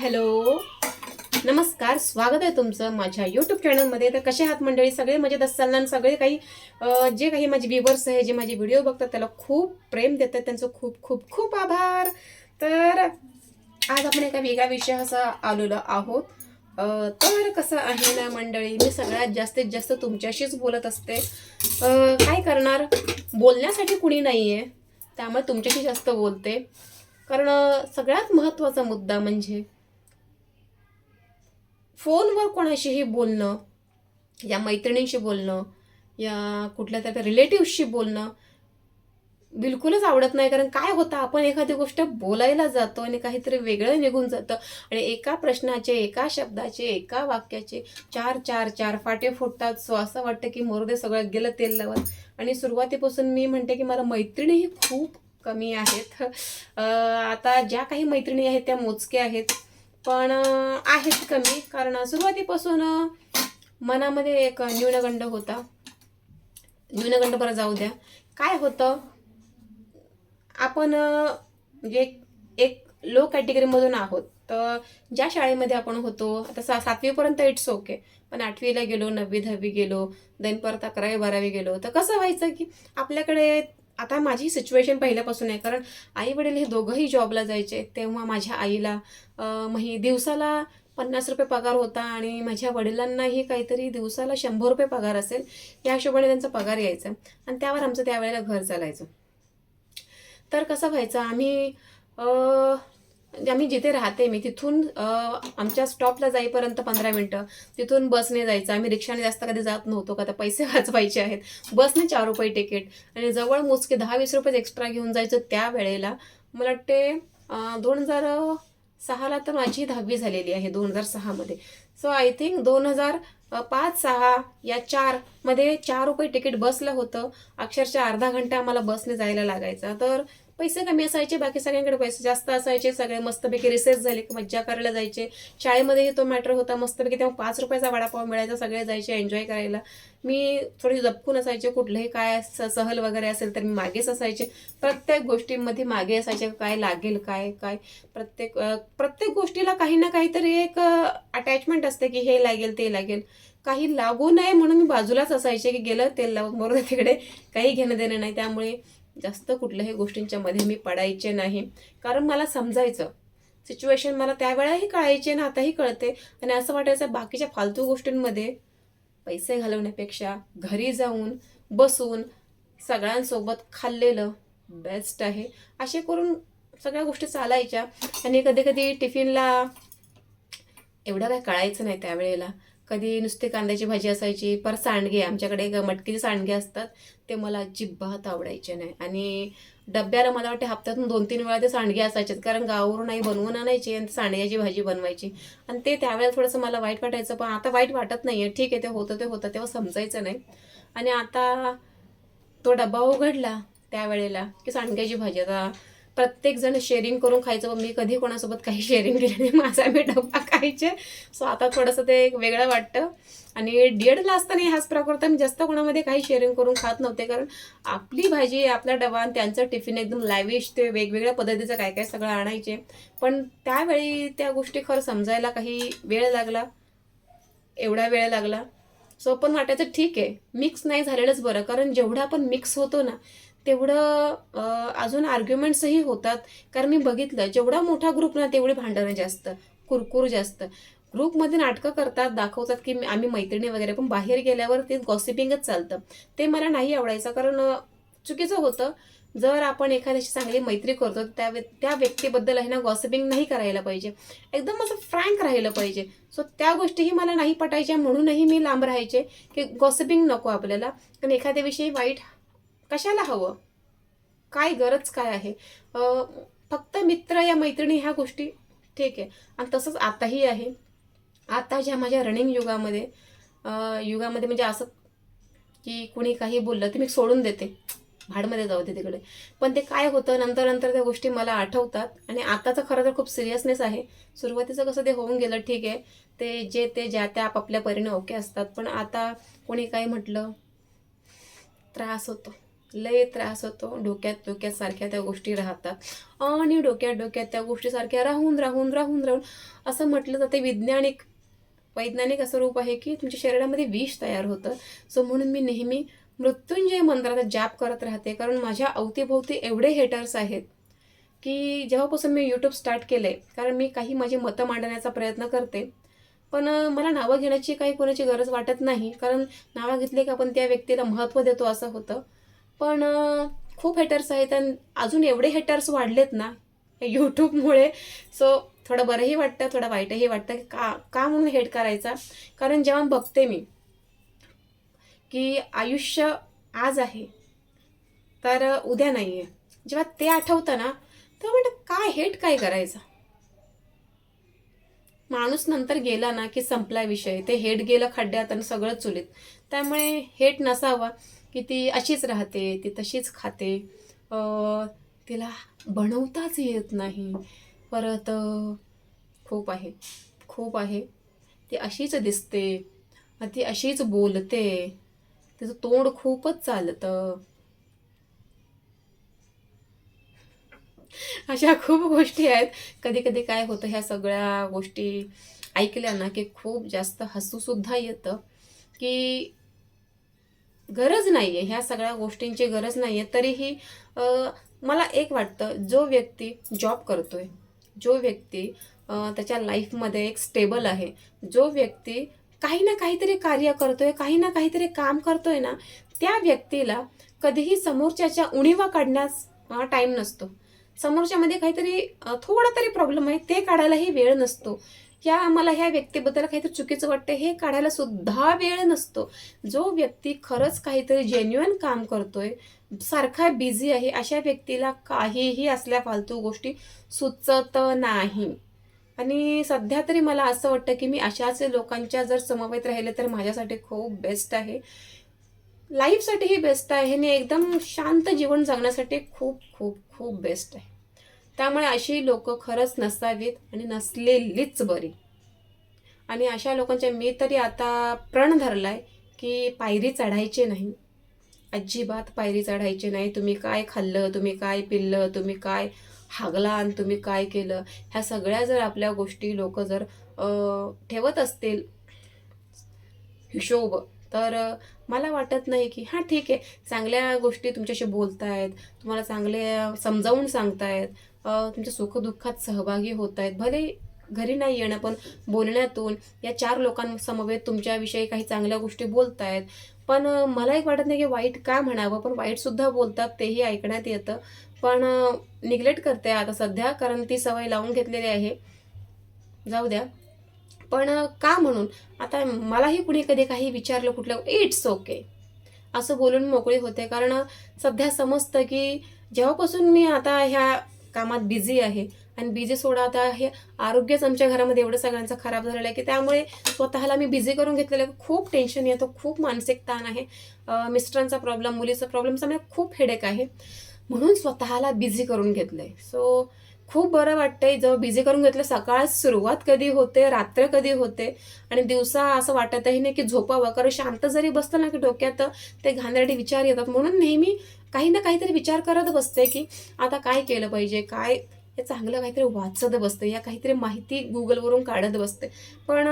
Hello, नमस्कार. स्वागत आहे तुमचं माझ्या यूट्यूब चॅनलमध्ये. तर कसे आहात मंडळी? सगळे मजेत असाल ना? सगळे काही जे काही माझे व्ह्यूवर्स आहे, जे माझे व्हिडिओ बघतात, त्याला खूप प्रेम देतात, त्यांचं खूप खूप खूप आभार. तर आज आपण एका वेगळ्या विषयाचा आलेलो आहोत. तर कसं आहे ना मंडळी, मी सगळ्यात जास्तीत जास्त तुमच्याशीच बोलत असते. काय करणार, बोलण्यासाठी कुणी नाही आहे, त्यामुळे तुमच्याशी जास्त बोलते. कारण सगळ्यात महत्त्वाचा मुद्दा म्हणजे फोनवर कोणाशीही बोलणं, या मैत्रिणींशी बोलणं, या कुठल्या तरी रिलेटिव्हशी बोलणं बिलकुलच आवडत नाही. कारण काय होतं, आपण एखादी गोष्ट बोलायला जातो आणि काहीतरी वेगळं निघून जातं आणि एका प्रश्नाचे, एका शब्दाचे, एका वाक्याचे चार चार चार फाटे फुटतात. सो असं वाटतं की मरू दे, सगळं गेलं तेल लावत. आणि सुरुवातीपासून मी म्हणते की मला मैत्रिणीही खूप कमी आहेत. आता ज्या काही मैत्रिणी आहेत त्या मोजक्या आहेत, पण आहेत कमी. कारण सुरुवातीपासून मनामध्ये एक न्यूनगंड होता. न्यूनगंड बरं जाऊ द्या. काय होतं, आपण म्हणजे एक लो कॅटेगरीमधून आहोत. तर ज्या शाळेमध्ये आपण होतो, आता 7वी इट्स ओके, पण 8वीला गेलो, 9वी 10वी गेलो, देन परत 11वी 12वी गेलो, तर कसं व्हायचं की आपल्याकडे, आता माझी सिच्युएशन पहिल्यापासून आहे. कारण आई वडील हे दोघंही जॉबला जायचे. तेव्हा माझ्या आईला दिवसाला ₹50 पगार होता आणि माझ्या वडिलांनाही काहीतरी दिवसाला ₹100 पगार असेल, या हिशोबाने त्यांचा पगार यायचा आणि त्यावर आमचं त्यावेळेला घर चालायचं. तर कसं व्हायचं, आम्ही जिथे राहते मी तिथून आमच्या स्टॉपला जाईपर्यंत 15 मिनटं, तिथून बसने जायचं. आम्ही रिक्षाने जास्त कधी जात नव्हतो, का तर पैसे वाचवायचे आहेत. बसने ₹4 तिकीट आणि जवळ मोजके ₹10-20 एक्स्ट्रा घेऊन जायचं. त्या वेळेला मला वाटते 2006ला तर माझी 10वी झालेली आहे, 2006मध्ये. सो आय थिंक 2005-6 या 4 मध्ये ₹4 तिकीट बसलं होतं. अक्षरशः अर्धा घंटा आम्हाला बसने जायला लागायचा. तर पैसे कमी असायचे, बाकी सगळ्यांकडे पैसे जास्त असायचे. सगळे मस्तपैकी रिसेस झाली की मज्जा करायला जायचे. शाळेमध्येही तो मॅटर होता. मस्तपैकी तेव्हा ₹5चा वडापाव मिळायचा, सगळे जायचे एन्जॉय करायला. मी थोडी जपकून असायचे. कुठलंही काय सहल वगैरे असेल तर मी मागेच असायचे. प्रत्येक गोष्टींमध्ये मागे असायचे. काय लागेल, काय काय प्रत्येक गोष्टीला काही ना काहीतरी एक अटॅचमेंट असते की हे लागेल, ते लागेल. काही लागू नये म्हणून मी बाजूलाच असायचे की गेलं तेल लावून बरोबर, तिकडे काही घेणं देणं नाही. त्यामुळे जास्त कुठल्याही गोष्टींच्या मध्ये मी पडायचे नाही. कारण मला समजायचं, सिच्युएशन मला त्यावेळेलाही कळायची आणि आताही कळते. आणि असं वाटायचं बाकीच्या फालतू गोष्टींमध्ये पैसे घालवण्यापेक्षा घरी जाऊन बसून सगळ्यांसोबत खाल्लेलं बेस्ट आहे. असे करून सगळ्या गोष्टी चालायच्या. आणि कधी कधी टिफिनला एवढं काय कळायचं नाही त्यावेळेला. कधी नुसती कांद्याची भाजी असायची, परत सांडगे, आमच्याकडे एक मटकीचे सांडगे असतात, ते मला अजिबात आवडायचे नाही. आणि डब्याला मला वाटते हप्त्यातून 2-3 वेळा ते सांडगे असायचे, कारण गावावरून आई बनवून आणायची आणि सांडग्याची भाजी बनवायची. आणि ते त्यावेळेला थोडंसं मला वाईट वाटायचं, पण आता वाईट वाटत नाहीये. ठीक आहे, ते होतं तेव्हा समजायचं नाही. आणि आता तो डब्बा उघडला त्यावेळेला की सांडग्याची भाजी. आता प्रत्येक जण शेअरिंग करून खायचं, पण मी कधी कोणासोबत काही शेअरिंग केलं नाही. माझा मी डब्बा खायचे. सो आता थोडंसं ते एक वेगळं वाटतं. आणि डीएडला असताना हाच प्रकार होता. मी जास्त कोणामध्ये काही शेअरिंग करून खात नव्हते, कारण आपली भाजी, आपला डबा आणि त्यांचं टिफिन एकदम लॅविश, ते वेगवेगळ्या पद्धतीचं काय काय सगळं आणायचे. पण त्यावेळी त्या गोष्टी खरं समजायला काही वेळ लागला, एवढा वेळ लागला. सो पण वाटायचं ठीक आहे, मिक्स नाही झालेलंच बरं. कारण जेवढं आपण मिक्स होतो ना, तेवढं अजून आर्ग्युमेंट्सही होतात. कारण मी बघितलं, जेवढा मोठा ग्रुप ना तेवढी भांडणं जास्त, कुरकुर जास्त. ग्रुपमध्ये नाटकं करतात, दाखवतात की आम्ही मैत्रिणी वगैरे, पण बाहेर गेल्यावर ते गॉसिपिंगच चालतं. ते मला नाही आवडायचं. कारण चुकीचं होतं. जर आपण एखाद्याशी चांगली मैत्री करतो, त्या व्यक्तीबद्दल आहे ना गॉसिपिंग नाही करायला पाहिजे. एकदम असं फ्रँक राहिलं पाहिजे. सो त्या गोष्टीही मला नाही पटायच्या, म्हणूनही मी लांब राहायचे की गॉसिपिंग नको आपल्याला. कारण एखाद्याविषयी वाईट कशाला हवं, काय गरज काय आहे. फक्त मित्र या मैत्रिणी ह्या गोष्टी ठीक आहे. आणि तसंच आताही आहे. आता ज्या माझ्या रनिंग युगामध्ये म्हणजे असं की कुणी काही बोललं तर मी सोडून देते, भाडमध्ये जाऊ दे तिकडे. पण ते काय होतं, नंतर नंतर त्या गोष्टी मला आठवतात. आणि आताचं खरं तर खूप सिरियसनेस आहे. सुरुवातीचं कसं ते होऊन गेलं, ठीक आहे, ते ज्या त्या आपापल्या परीने ओके असतात. पण आता कोणी काही म्हटलं त्रास होतो. लय त्रास होतो. डोक्यात सारख्या त्या गोष्टी राहतात आणि डोक्यात त्या गोष्टी सारख्या राहून राहून राहून राहून असं म्हटलं जाते, वैज्ञानिक असं रूप आहे की तुमच्या शरीरामध्ये विष तयार होतं. सो म्हणून मी नेहमी मृत्युंजय मंत्राचा जाप करत राहते, कारण माझ्या अवतीभोवती एवढे हेटर्स आहेत की जेव्हापासून मी यूट्यूब स्टार्ट केलंय, कारण मी काही माझी मतं मांडण्याचा प्रयत्न करते, पण मला नावं घेण्याची काही कोणाची गरज वाटत नाही, कारण नावं घेतले की आपण त्या व्यक्तीला महत्त्व देतो असं होतं. पण खूप हेटर्स आहेत आणि अजून एवढे हेटर्स वाढलेत ना यूट्यूबमुळे. सो थोडं बरंही वाटतं, थोडं वाईटही वाटतं की का का म्हणून हेट करायचा. कारण जेव्हा बघते मी की आयुष्य आज आहे तर उद्या नाही आहे, जेव्हा ते आठवतं ना तेव्हा म्हणतं काय हेट काय करायचा. माणूस नंतर गेला ना की संपला विषय. ते हेट गेलं खड्ड्यात आणि सगळं चुलीत. त्यामुळे हेट नसावा की ती अशीच राहते, ती तशीच खाते, तिला बनवताच येत नाही. परत खूप आहे, खूप आहे. ती अशीच दिसते, ती अशीच बोलते, तिचं तोंड खूपच चालतं. अशा खूप गोष्टी आहेत. कधी कधी काय होतं, ह्या सगळ्या गोष्टी ऐकल्या ना की खूप जास्त हसूसुद्धा येतं की गरज नाही आहे, ह्या सगळ्या गोष्टींची गरज नाही आहे. तरीही मला एक वाटतं, जो व्यक्ती जॉब करतोय, जो व्यक्ती त्याच्या लाईफमध्ये एक स्टेबल आहे, जो व्यक्ती काही ना काहीतरी कार्य करतोय, काही ना काहीतरी काम करतोय ना, त्या व्यक्तीला कधीही समोरच्याच्या उणिवा काढण्यास टाईम नसतो. समोरच्यामध्ये काहीतरी थोडा तरी प्रॉब्लेम आहे, ते काढायलाही वेळ नसतो. मला ह्या व्यक्तीबद्दल काहीतरी चुकीचं वाटतं हे काढायला सुद्धा वेळ नसतो. जो व्यक्ती खरंच काहीतरी जेन्युइन काम करतोय, सारखा बिझी आहे, अशा व्यक्तीला काहीही असल्या फालतू गोष्टी सुचत नाही. आणि सध्या तरी मला असं वाटतं की मी अशाच लोकांच्या जर समवेत राहिले तर माझ्यासाठी खूप बेस्ट आहे. लाईफसाठीही बेस्ट आहे आणि एकदम शांत जीवन जगण्यासाठी खूप खूप खूप बेस्ट आहे. त्यामुळे अशी लोक खरंच नसावीत आणि नसलेलीच बरी. आणि अशा लोकांच्या मी तरी आता प्रण धरलाय की पायरी चढायची नाही, अजिबात पायरी चढायची नाही. तुम्ही काय खाल्लं, तुम्ही काय पिल्लं, तुम्ही काय हागला आणि तुम्ही काय केलं, ह्या सगळ्या जर आपल्या गोष्टी लोक जर ठेवत असतील हिशोब, तर मला वाटत नाही की हां ठीक आहे, चांगल्या गोष्टी तुमच्याशी बोलतायत, तुम्हाला चांगले समजावून सांगतायत, तुमच्या सुखदुःखात सहभागी होत आहेत, भले घरी नाही येणं पण बोलण्यातून या 4 लोकांसमवेत तुमच्याविषयी काही चांगल्या गोष्टी बोलतायत. पण मला एक वाटत नाही की वाईट का म्हणावं, पण वाईटसुद्धा बोलतात, तेही ऐकण्यात येतं. पण निग्लेक्ट करते आता सध्या, कारण ती सवय लावून घेतलेली आहे, जाऊ द्या. पण का म्हणून आता मलाही कुणी कधी काही विचारलं कुठलं, इट्स ओके असं बोलून मोकळी होते. कारण सध्या समजतं की जेव्हापासून मी आता ह्या कामात बिझी आहे, आणि बिझी सोडा, आता हे आरोग्यच आमच्या घरामध्ये एवढं सगळ्यांचं खराब झालेलं आहे की त्यामुळे स्वतःला मी बिझी करून घेतलेलं आहे. खूप टेन्शन येतं, खूप मानसिक ताण आहे, मिस्टरांचा प्रॉब्लेम, मुलीचा प्रॉब्लेम, त्यामुळे खूप हेडेक आहे, म्हणून स्वतःला बिझी करून घेतलंय. सो खूप बरं वाटतंय जेव्हा बिझी करून घेतलं. सकाळ सुरुवात कधी होते, रात्र कधी होते, आणि दिवसा असं वाटतही नाही की झोपावं, कारण शांत जरी बसतं ना की डोक्यात ते घाणेरडे विचार येतात. म्हणून नेहमी काही ना काहीतरी विचार करत बसते की आता काय केलं पाहिजे, काय हे चांगलं काहीतरी वाचत बसते, या काहीतरी माहिती गुगलवरून काढत बसते. पण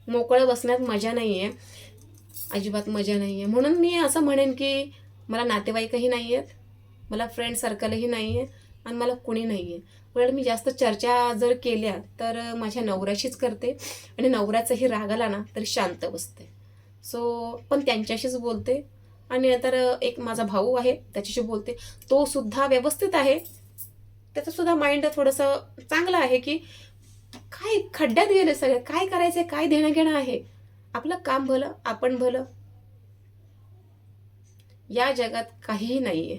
मोकळं बसण्यात मजा नाही आहे, अजिबात मजा नाही आहे. म्हणून मी असं म्हणेन की मला नातेवाईकही नाही आहेत, मला फ्रेंड सर्कलही नाही आहे, आणि मला कुणी नाही आहे. उलट मी जास्त चर्चा जर केल्या तर माझ्या नवऱ्याशीच करते, आणि नवऱ्याचाही राग आला ना तरी शांत बसते. सो पण त्यांच्याशीच बोलते. आणि तर एक माझा भाऊ आहे, त्याच्याशी बोलते, तो सुद्धा व्यवस्थित आहे, त्याचं सुद्धा माइंड थोडंसं चांगलं आहे की काय खड्ड्यात गेले सगळे, काय करायचंय, काय देणं घेणं आहे, आपलं काम भलं आपण भलं, या जगात काहीही नाहीये.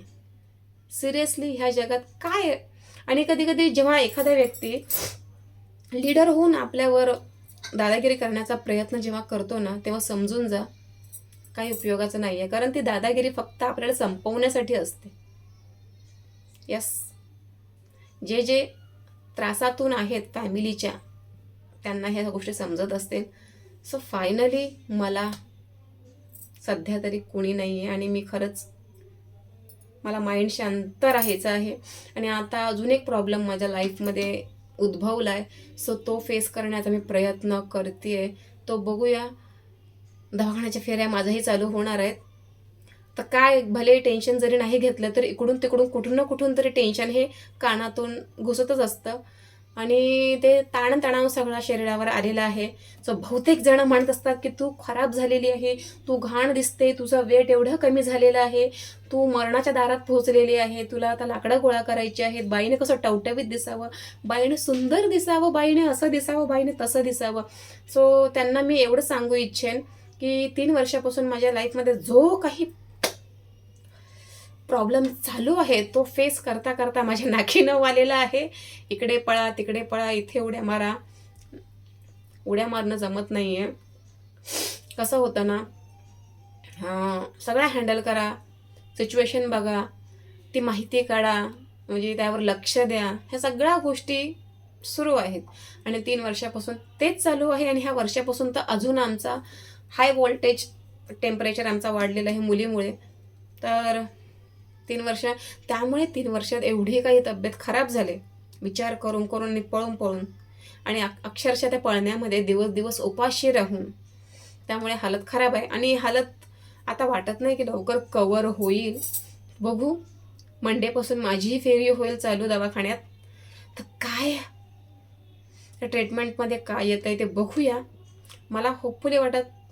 सिरियसली ह्या जगात काय आहे? आणि कधी कधी जेव्हा एखादा व्यक्ती लीडर होऊन आपल्यावर दादागिरी करण्याचा प्रयत्न जेव्हा करतो ना, तेव्हा समजून जा काही उपयोगाचं नाही आहे, कारण ती दादागिरी फक्त आपल्याला संपवण्यासाठी असते. यस, जे जे त्रासातून आहेत फॅमिलीच्या, त्यांना ह्या गोष्टी समजत असतील. सो फायनली मला सध्या तरी कुणी नाही आहे, आणि मी खरंच मला माइंड शांत राहायचं आहे. आणि आता अजून एक प्रॉब्लेम माझ्या लाईफमध्ये उद्भवला आहे, सो तो फेस करण्याचा मी प्रयत्न करते आहे. तो बघूया. दवाखान्याच्या फेऱ्या माझ्याही चालू होणार आहेत. तर काय, भले टेन्शन जरी नाही घेतलं तरी इकडून तिकडून कुठून ना कुठून तरी टेन्शन हे कानातून घुसतच असतं. आणि ते ताणतणाव सगळा शरीरावर आलेला आहे. सो बहुतेक जण म्हणत असतात की तू खराब झालेली आहे, तू घाण दिसते, तुझं वेट एवढं कमी झालेलं आहे, तू मरणाच्या दारात पोहोचलेली आहे, तुला आता लाकडं गोळा करायची आहेत, बाईने कसं टवटवीत दिसावं, बाईने सुंदर दिसावं, बाईने असं दिसावं, बाईने तसं दिसावं. सो त्यांना मी एवढं सांगू इच्छेन की 3 वर्षापासून माझ्या लाईफमध्ये जो काही प्रॉब्लेम चालू आहे तो फेस करता करता माझ्या नाकीनं आलेला आहे. इकडे पळा, तिकडे पळा, इथे उड्या मारा. उड्या मारणं जमत नाही आहे. कसं होतं ना, सगळं हँडल करा, सिच्युएशन बघा, ती माहिती काढा, म्हणजे त्यावर लक्ष द्या. ह्या सगळ्या गोष्टी सुरू आहेत आणि 3 वर्षापासून तेच चालू आहे. आणि ह्या वर्षापासून तर अजून आमचा हाय व्होल्टेज टेम्परेचर आमचा वाढलेला आहे मुलीमुळे. तर 3 वर्ष, त्यामुळे 3 वर्षात एवढी काही तब्येत खराब झाली, विचार करून करून आणि पळून पळून, आणि अक्षरशः त्या पळण्यामध्ये दिवस दिवस उपाशी राहून. त्यामुळे हालत खराब आहे. आणि हालत आता वाटत नाही की लवकर कवर होईल. बघू, मंडेपासून माझीही फेरी होईल चालू दवाखान्यात. तर काय ट्रीटमेंटमध्ये काय येतं आहे ते बघूया. मला होपफुली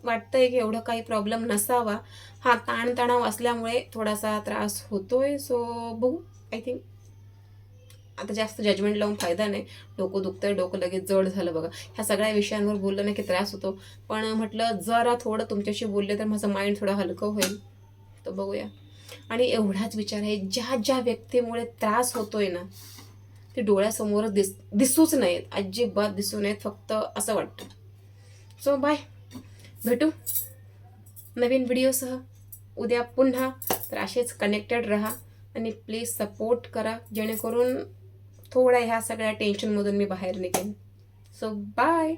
वाटतंय की एवढं काही प्रॉब्लेम नसावा. हा, ताणतणाव असल्यामुळे थोडासा त्रास होतोय. सो बघू. आय थिंक आता जास्त जजमेंट लावून फायदा नाही. डोकं दुखतंय, डोकं लगेच जड झालं बघा. ह्या सगळ्या विषयांवर बोललं नाही की त्रास होतो, पण म्हटलं जरा थोडं तुमच्याशी बोलले तर माझं माइंड थोडं हलकं होईल. तर बघूया. आणि एवढाच विचार आहे, ज्या ज्या व्यक्तीमुळे त्रास होतोय ना, ते डोळ्यासमोर दिसूच नाहीत, अजिबात दिसू नयेत, फक्त असं वाटतं. सो बाय, भेटू नवीन व्हिडिओसह उद्या पुन्हा. तर असेच कनेक्टेड राहा आणि प्लीज सपोर्ट करा, जेणेकरून थोड्या ह्या सगळ्या टेन्शनमधून मी बाहेर निघेन. So bye.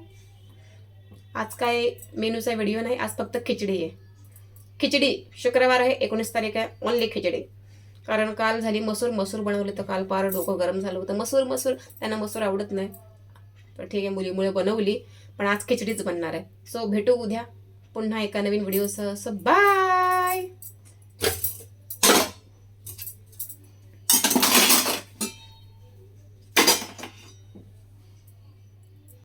आज काय मेनूचा व्हिडिओ नाही, आज फक्त खिचडी आहे. खिचडी, शुक्रवार आहे, 19 तारीख आहे, ओनली खिचडी. कारण काल झाली मसूर बनवले, तर काल पार डोकं गरम झालं होतं. मसूर त्यांना मसूर आवडत नाही, तर ठीक आहे, मुलीमुळे बनवली, पण आज खिचडीच बनणार आहे. सो भेटू उद्या पुन्हा एका नवीन व्हिडिओसह. So bye.